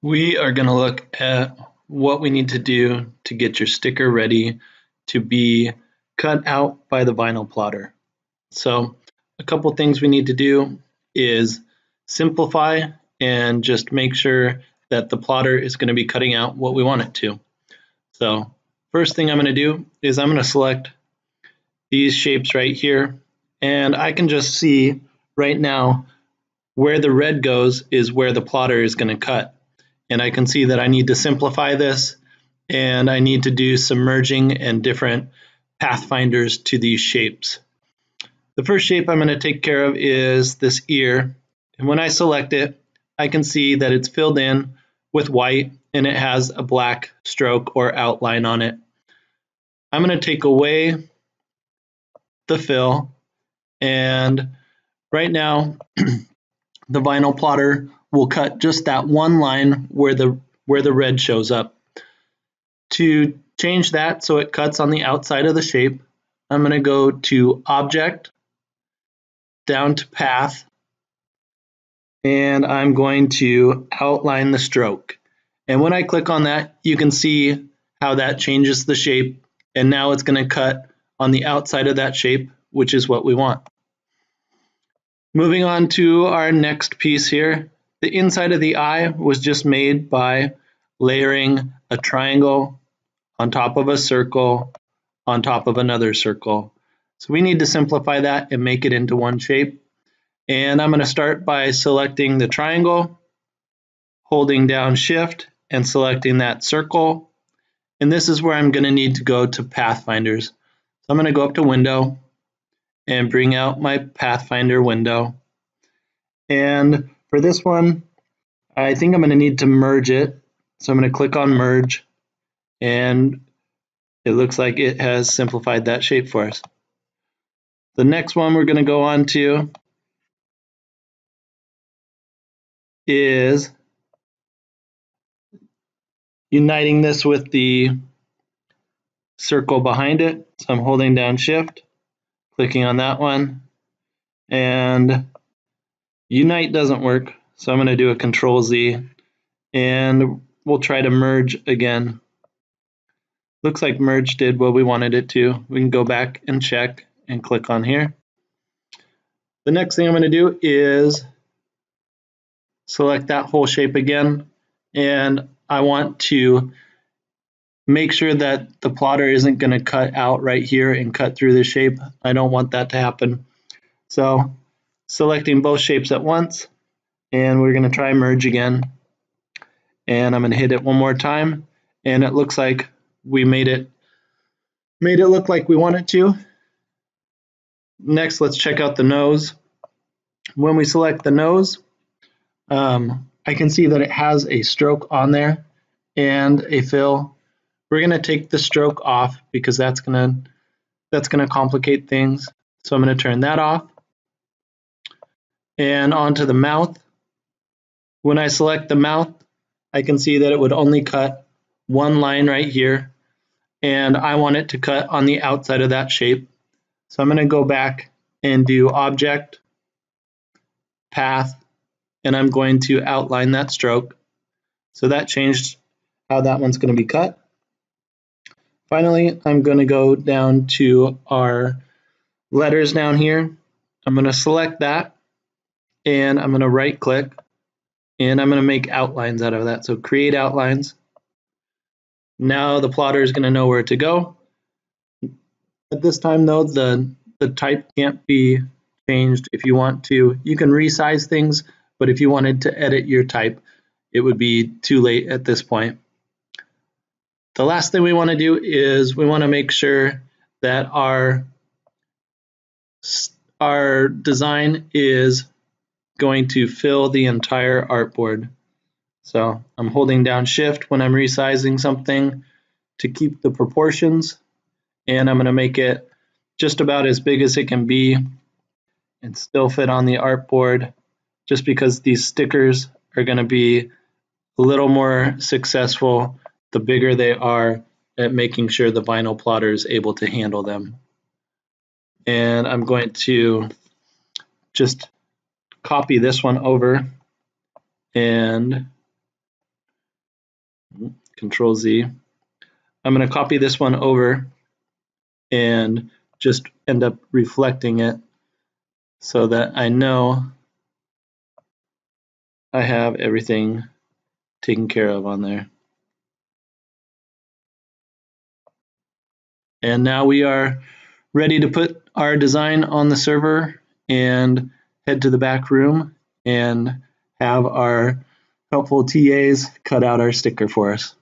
We are going to look at what we need to do to get your sticker ready to be cut out by the vinyl plotter. So a couple things we need to do is simplify and just make sure that the plotter is going to be cutting out what we want it to. So first thing I'm going to do is I'm going to select these shapes right here, and I can just see right now where the red goes is where the plotter is going to cut. And I can see that I need to simplify this and I need to do some merging and different pathfinders to these shapes. The first shape I'm going to take care of is this ear. And when I select it, I can see that it's filled in with white and it has a black stroke or outline on it. I'm going to take away the fill, and right now the vinyl plotter will cut just that one line where the red shows up. To change that so it cuts on the outside of the shape, I'm going to go to Object, down to Path, and I'm going to outline the stroke. And when I click on that, you can see how that changes the shape, and now it's going to cut on the outside of that shape, which is what we want. Moving on to our next piece here, the inside of the eye was just made by layering a triangle on top of a circle on top of another circle. So we need to simplify that and make it into one shape. And I'm going to start by selecting the triangle, holding down Shift and selecting that circle. And this is where I'm going to need to go to Pathfinders. So I'm going to go up to Window and bring out my Pathfinder window. And for this one, I think I'm going to need to merge it. So I'm going to click on Merge, and it looks like it has simplified that shape for us. The next one we're going to go on to is uniting this with the circle behind it. So I'm holding down Shift, clicking on that one, and unite doesn't work. So I'm going to do a Control Z, and we'll try to merge again. Looks like merge did what we wanted it to. We can go back and check and click on here. The next thing I'm going to do is select that whole shape again, and I want to make sure that the plotter isn't going to cut out right here and cut through the shape. I don't want that to happen. So selecting both shapes at once, and we're going to try merge again. And I'm going to hit it one more time, and it looks like we made it look like we want it to. Next, let's check out the nose. When we select the nose, I can see that it has a stroke on there and a fill. We're going to take the stroke off because that's going to complicate things. So I'm going to turn that off. And onto the mouth. When I select the mouth, I can see that it would only cut one line right here, and I want it to cut on the outside of that shape. So I'm going to go back and do Object, Path, and I'm going to outline that stroke. So that changed how that one's going to be cut. Finally, I'm going to go down to our letters down here. I'm going to select that, and I'm going to right click, and I'm going to make outlines out of that. So create outlines. Now the plotter is going to know where to go. At this time though, the type can't be changed. If you want to, you can resize things, but if you wanted to edit your type, it would be too late at this point. The last thing we want to do is we want to make sure that our design is going to fill the entire artboard. So I'm holding down Shift when I'm resizing something to keep the proportions, and I'm going to make it just about as big as it can be and still fit on the artboard, just because these stickers are going to be a little more successful the bigger they are at making sure the vinyl plotter is able to handle them. And I'm going to just copy this one over and Control Z. I'm going to copy this one over and just end up reflecting it so that I know I have everything taken care of on there. And now we are ready to put our design on the server and head to the back room and have our helpful TAs cut out our sticker for us.